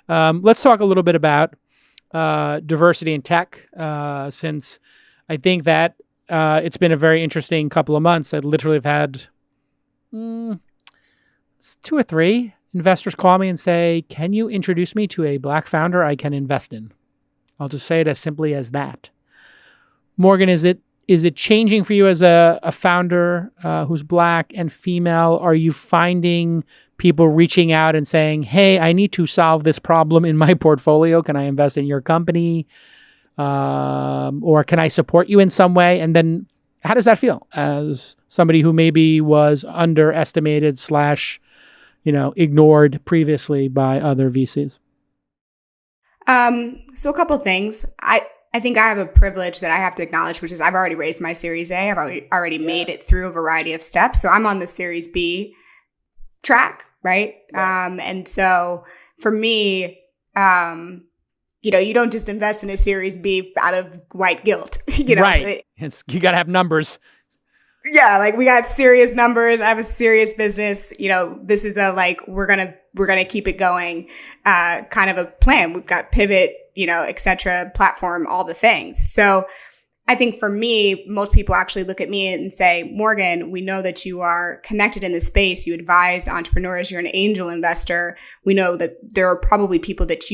Let's talk a little bit about diversity in tech, since I think that it's been a very interesting couple of months. I literally have had 2 or 3 investors call me and say, can you introduce me to a Black founder I can invest in? I'll just say it as simply as that. Morgan, is it changing for you as a founder who's Black and female? Are you finding people reaching out and saying, hey, I need to solve this problem in my portfolio. Can I invest in your company? Or can I support you in some way? And then how does that feel as somebody who maybe was underestimated / ignored previously by other VCs? So a couple things. I think I have a privilege that I have to acknowledge, which is I've already raised my Series A. I've already made it through a variety of steps. So I'm on the Series B track, right? And so for me, you don't just invest in a Series B out of white guilt. Right. You got to have numbers. Yeah, like we got serious numbers. I have a serious business. This is we're gonna keep it going, kind of a plan. We've got pivot, et cetera, platform, all the things. So I think for me, most people actually look at me and say, Morgan, we know that you are connected in the space. You advise entrepreneurs. You're an angel investor. We know that there are probably people that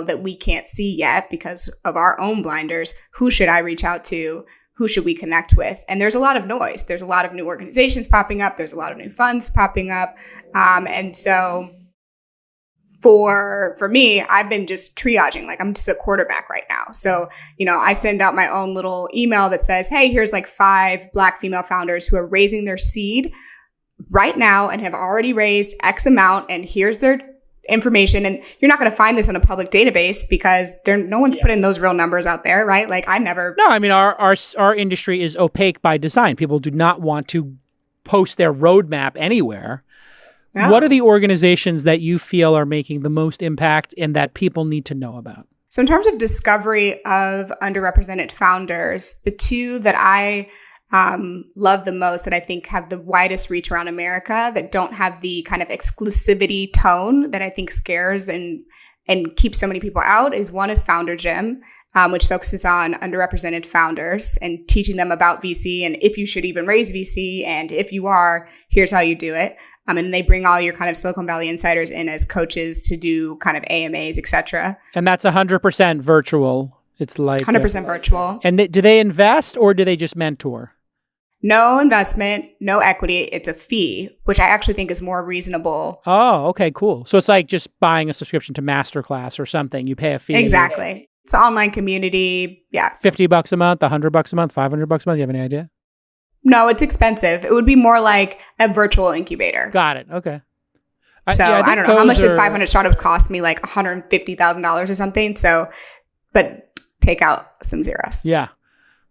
that we can't see yet because of our own blinders. Who should I reach out to? Who should we connect with? And there's a lot of noise. There's a lot of new organizations popping up. There's a lot of new funds popping up. And so for me, I've been just triaging. Like I'm just a quarterback right now. So, I send out my own little email that says, hey, here's 5 Black female founders who are raising their seed right now and have already raised X amount. And here's their information. And you're not going to find this on a public database because no one's putting those real numbers out there, right? Like I never. No, I mean, our industry is opaque by design. People do not want to post their roadmap anywhere. No. What are the organizations that you feel are making the most impact and that people need to know about? So in terms of discovery of underrepresented founders, the 2 that I love the most, that I think have the widest reach around America, that don't have the kind of exclusivity tone that I think scares and keeps so many people out, is one is Founder Gym, which focuses on underrepresented founders and teaching them about VC and if you should even raise VC. And if you are, here's how you do it. And they bring all your kind of Silicon Valley insiders in as coaches to do kind of AMAs, et cetera. And that's 100% virtual. It's like 100% virtual. And do they invest or do they just mentor? No investment, no equity. It's a fee, which I actually think is more reasonable. Oh, okay, cool. So it's like just buying a subscription to Masterclass or something. You pay a fee. Exactly. It's an online community. Yeah. $50 a month, $100 a month, $500 a month. You have any idea? No, it's expensive. It would be more like a virtual incubator. Got it. Okay. So I don't know. How much did 500 startups cost me? Like $150,000 or something. So, but take out some zeros. Yeah.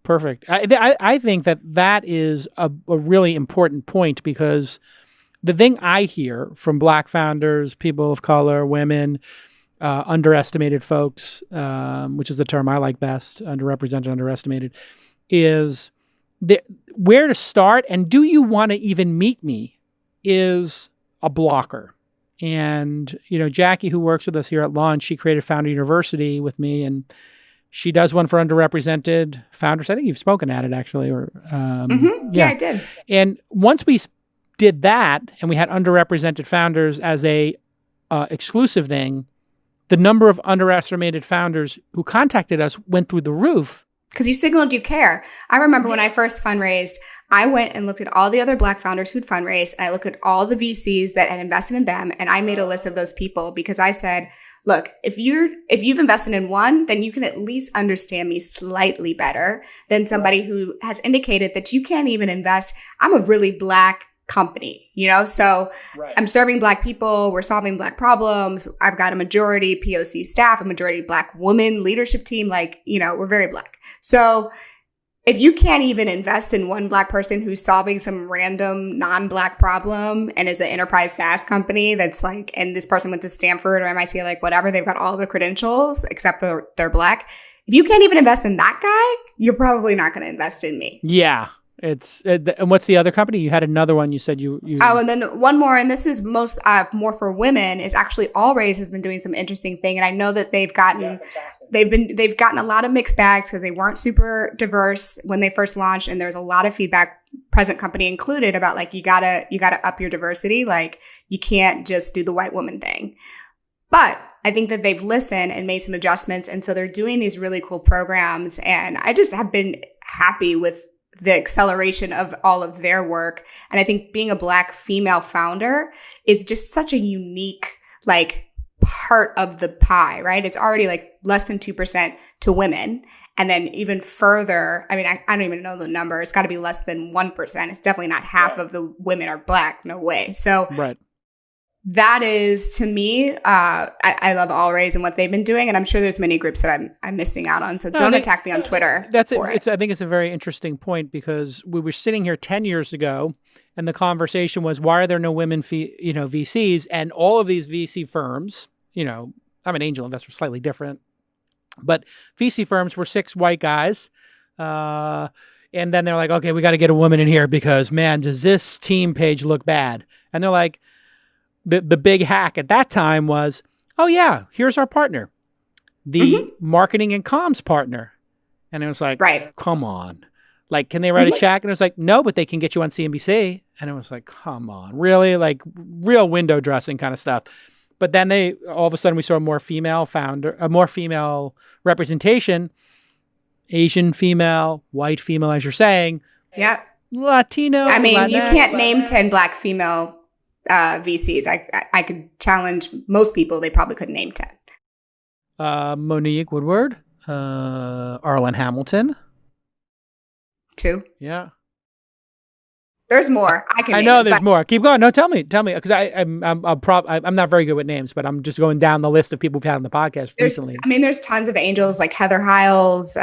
Perfect. I think that is a really important point because the thing I hear from Black founders, people of color, women, underestimated folks, which is the term I like best, underrepresented, underestimated, is where to start and do you want to even meet me is a blocker. And, Jackie, who works with us here at Launch, she created Founder University with me, and she does one for underrepresented founders. I think you've spoken at it, actually. Or Yeah, I did. And once we did that and we had underrepresented founders as a exclusive thing, the number of underestimated founders who contacted us went through the roof. Because you signaled you care. I remember when I first fundraised, I went and looked at all the other Black founders who'd fundraised, and I looked at all the VCs that had invested in them, and I made a list of those people because I said, look, if you've invested in one, then you can at least understand me slightly better than somebody who has indicated that you can't even invest. I'm a really Black company, so right. I'm serving Black people. We're solving Black problems. I've got a majority POC staff, a majority Black woman leadership team. We're very Black. So if you can't even invest in one Black person who's solving some random non-Black problem and is an enterprise SaaS company that's and this person went to Stanford or MIT, whatever, they've got all the credentials except they're Black. If you can't even invest in that guy, you're probably not going to invest in me. Yeah. And what's the other company? You had another one. You said you. Oh, and then one more, and this is most more for women. Is actually All Raise has been doing some interesting thing, and I know that they've gotten a lot of mixed bags because they weren't super diverse when they first launched, and there's a lot of feedback, present company included, about like you gotta up your diversity, like you can't just do the white woman thing. But I think that they've listened and made some adjustments, and so they're doing these really cool programs, and I just have been happy with the acceleration of all of their work. And I think being a Black female founder is just such a unique, like, part of the pie, right? It's already like less than 2% to women. And then even further, I mean, I don't even know the number. It's got to be less than 1%. It's definitely not half of the women are Black. No way. So that is, to me, I love All Raise and what they've been doing, and I'm sure there's many groups that I'm missing out on. So don't attack me on Twitter. That's it. I think it's a very interesting point, because we were sitting here 10 years ago, and the conversation was, why are there no women, VCs? And all of these VC firms, I'm an angel investor, slightly different, but VC firms were 6 white guys, and then they're like, okay, we got to get a woman in here because, man, does this team page look bad? And they're like. The big hack at that time was, oh yeah, here's our partner, the marketing and comms partner. And it was like, come on. Like, can they write a check? And it was like, no, but they can get you on CNBC. And it was like, come on, really? Like real window dressing kind of stuff. But then all of a sudden we saw a more female representation, Asian female, white female, as you're saying. Yeah. Latino. I mean, Latinx. You can't name 10 Black female VCs. I could challenge most people. They probably couldn't name 10. Monique Woodward, Arlen Hamilton. 2. Yeah. There's more. I know there's more. Keep going. No, tell me, because I'm not very good with names, but I'm just going down the list of people we've had on the podcast recently. I mean, there's tons of angels like Heather Hiles.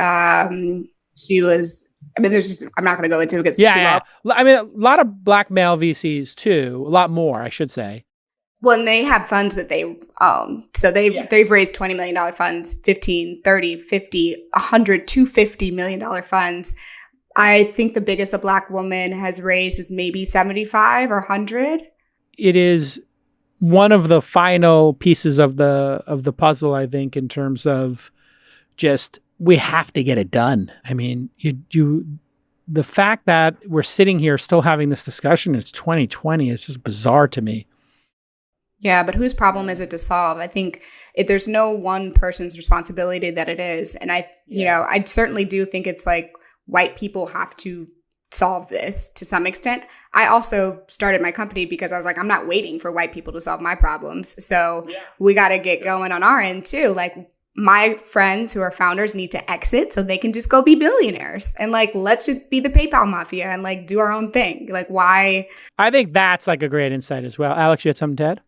She was. I mean, I'm not going to go into it because it's too long. I mean, a lot of Black male VCs too. A lot more, I should say. Well, and they have funds that they own. So they've raised $20 million funds, 15, 30, 50, 100, $250 million funds. I think the biggest a Black woman has raised is maybe 75 or 100. It is one of the final pieces of the puzzle, I think, in terms of just we have to get it done. I mean, the fact that we're sitting here still having this discussion, it's 2020, it's just bizarre to me. Yeah, but whose problem is it to solve? I think there's no one person's responsibility that it is. And I certainly do think it's like white people have to solve this to some extent. I also started my company because I was like, I'm not waiting for white people to solve my problems. So we got to get going on our end too. Like, my friends who are founders need to exit so they can just go be billionaires, and like, let's just be the PayPal mafia and like do our own thing. Like, why? I think that's like a great insight as well. Alex, you had something to add?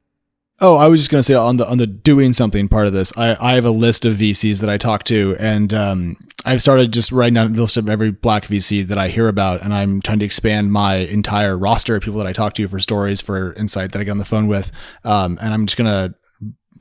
Oh, I was just going to say on the doing something part of this, I have a list of VCs that I talk to, and I've started just writing down the list of every Black VC that I hear about, and I'm trying to expand my entire roster of people that I talk to for stories, for insight that I get on the phone with, and I'm just going to,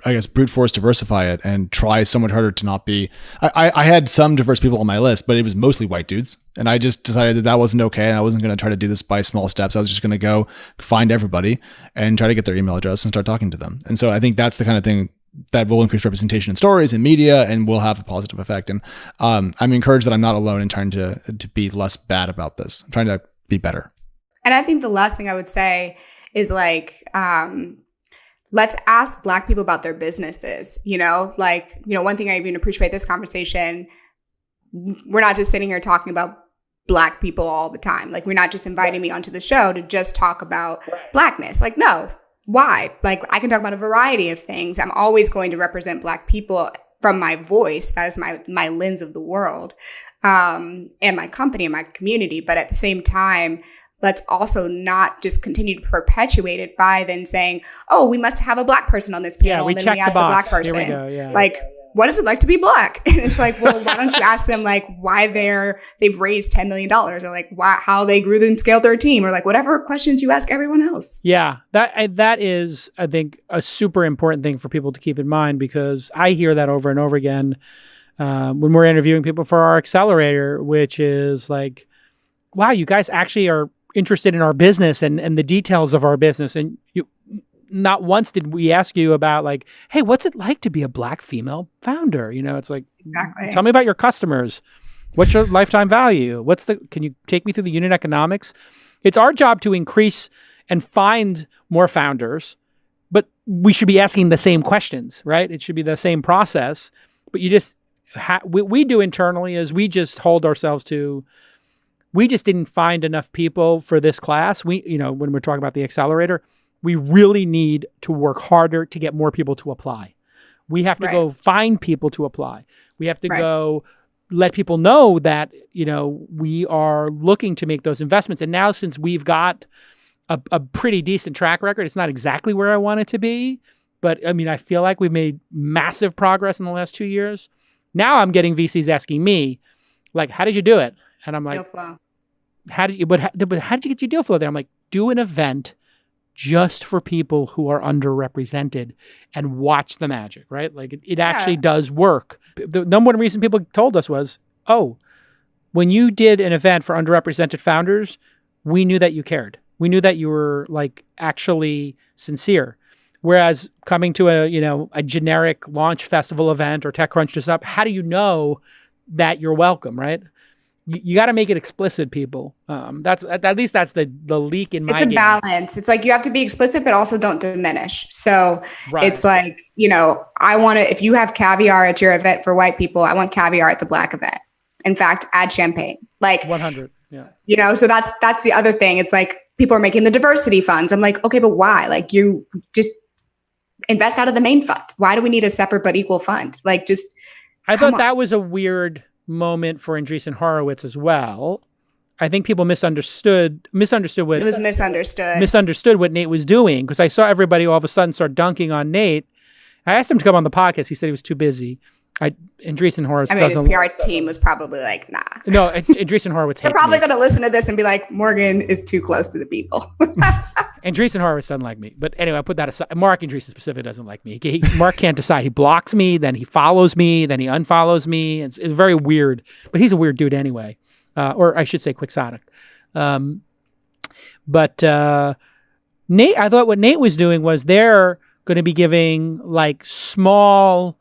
I guess, brute force diversify it and try somewhat harder to not be. I had some diverse people on my list, but it was mostly white dudes. And I just decided that wasn't okay. And I wasn't going to try to do this by small steps. I was just going to go find everybody and try to get their email address and start talking to them. And so I think that's the kind of thing that will increase representation in stories and media and will have a positive effect. And I'm encouraged that I'm not alone in trying to be less bad about this. I'm trying to be better. And I think the last thing I would say is like, let's ask Black people about their businesses, one thing I even appreciate this conversation, we're not just sitting here talking about Black people all the time. Like, we're not just inviting me onto the show to just talk about Blackness. Like, no, why? Like, I can talk about a variety of things. I'm always going to represent Black people from my voice. That is my lens of the world, and my company and my community. But at the same time, let's also not just continue to perpetuate it by then saying, oh, we must have a Black person on this panel. And then we ask the Black person, here we go. Yeah. Like, what is it like to be Black? And it's like, well, why don't you ask them like why they've raised $10 million, or like how they grew and scaled their team, or like whatever questions you ask everyone else. Yeah, that is, I think, a super important thing for people to keep in mind, because I hear that over and over again when we're interviewing people for our accelerator, which is like, wow, you guys actually are interested in our business and the details of our business. And not once did we ask you about like, hey, what's it like to be a Black female founder? It's like, Exactly. tell me about your customers. What's your lifetime value? Can you take me through the unit economics? It's our job to increase and find more founders, but we should be asking the same questions, right? It should be the same process, but you just, we do internally is we just hold ourselves to, we just didn't find enough people for this class. When we're talking about the accelerator, we really need to work harder to get more people to apply. We have to go find people to apply. We have to go let people know that, we are looking to make those investments. And now since we've got a pretty decent track record, it's not exactly where I want it to be, but I feel like we've made massive progress in the last 2 years. Now I'm getting VCs asking me, like, how did you do it? And I'm like, Deal flow. how did you get your deal flow there? I'm like, do an event just for people who are underrepresented and watch the magic, right? Like it actually does work. The number one reason people told us was, oh, when you did an event for underrepresented founders, we knew that you cared. We knew that you were like actually sincere. Whereas coming to a generic launch festival event or TechCrunch just up, how do you know that you're welcome, right? You got to make it explicit, people. That's at least that's the leak in my game. It's a balance. It's like you have to be explicit, but also don't diminish. So it's like, I want to, if you have caviar at your event for white people, I want caviar at the Black event. In fact, add champagne. Like 100. Yeah. So that's the other thing. It's like people are making the diversity funds. I'm like, okay, but why? Like you just invest out of the main fund. Why do we need a separate but equal fund? Like I thought that was a weird moment for Andreessen Horowitz as well. I think people misunderstood what it was misunderstood what Nate was doing, because I saw everybody all of a sudden start dunking on Nate. I asked him to come on the podcast. He said he was too busy. Andreessen Horowitz doesn't. His PR team was probably like, nah. No, Andreessen Horowitz hates They're probably me. going to listen to this and be like, Morgan is too close to the people. Andreessen Horowitz doesn't like me. But anyway, I put that aside. Mark Andreessen specifically doesn't like me. Mark can't decide. He blocks me, then he follows me, then he unfollows me. It's very weird. But he's a weird dude anyway. Or I should say quixotic. But Nate, I thought what Nate was doing was they're going to be giving like small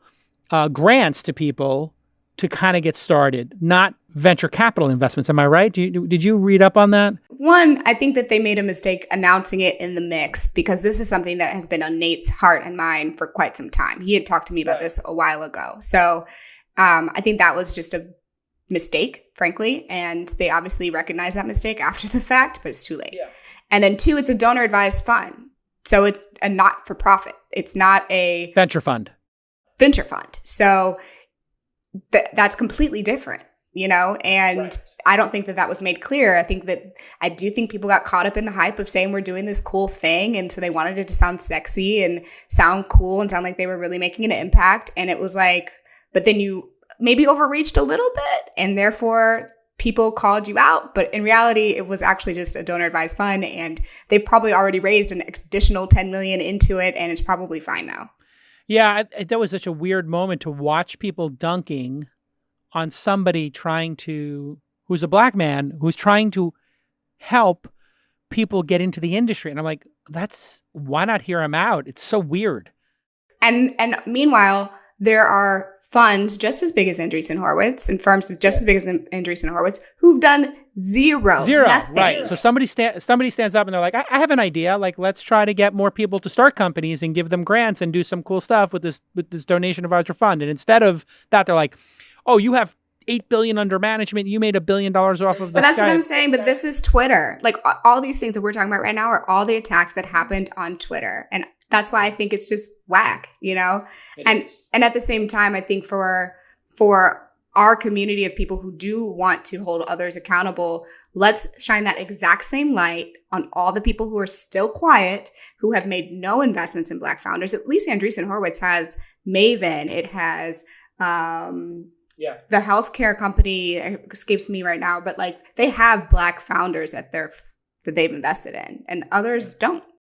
grants to people to kind of get started, not venture capital investments. Am I right? Did you read up on that? One, I think that they made a mistake announcing it in the mix, because this is something that has been on Nate's heart and mind for quite some time. He had talked to me about this a while ago. So I think that was just a mistake, frankly. And they obviously recognize that mistake after the fact, but it's too late. Yeah. And then two, it's a donor advised fund. So it's a not-for-profit. It's not a venture fund. So that's completely different, and I don't think that was made clear. I do think people got caught up in the hype of saying we're doing this cool thing. And so they wanted it to sound sexy and sound cool and sound like they were really making an impact. And it was like, but then you maybe overreached a little bit and therefore people called you out. But in reality, it was actually just a donor advised fund, and they've probably already raised an additional 10 million into it. And it's probably fine now. Yeah, that was such a weird moment to watch people dunking on somebody who's a Black man, who's trying to help people get into the industry. And I'm like, why not hear him out? It's so weird. And meanwhile, there are funds just as big as Andreessen Horowitz and firms just as big as Andreessen Horowitz who've done zero, nothing. Right. So somebody stands up and they're like, I have an idea. Like, let's try to get more people to start companies and give them grants and do some cool stuff with this donation advisor fund. And instead of that, they're like, oh, you have $8 billion under management. You made $1 billion off of this. But that's what I'm saying. But this is Twitter. Like all these things that we're talking about right now are all the attacks that happened on Twitter. And that's why I think it's just whack, And at the same time, I think for our community of people who do want to hold others accountable, let's shine that exact same light on all the people who are still quiet, who have made no investments in Black founders. At least Andreessen Horowitz has Maven. It has the healthcare company, it escapes me right now, but like they have Black founders that they've invested in, and others don't.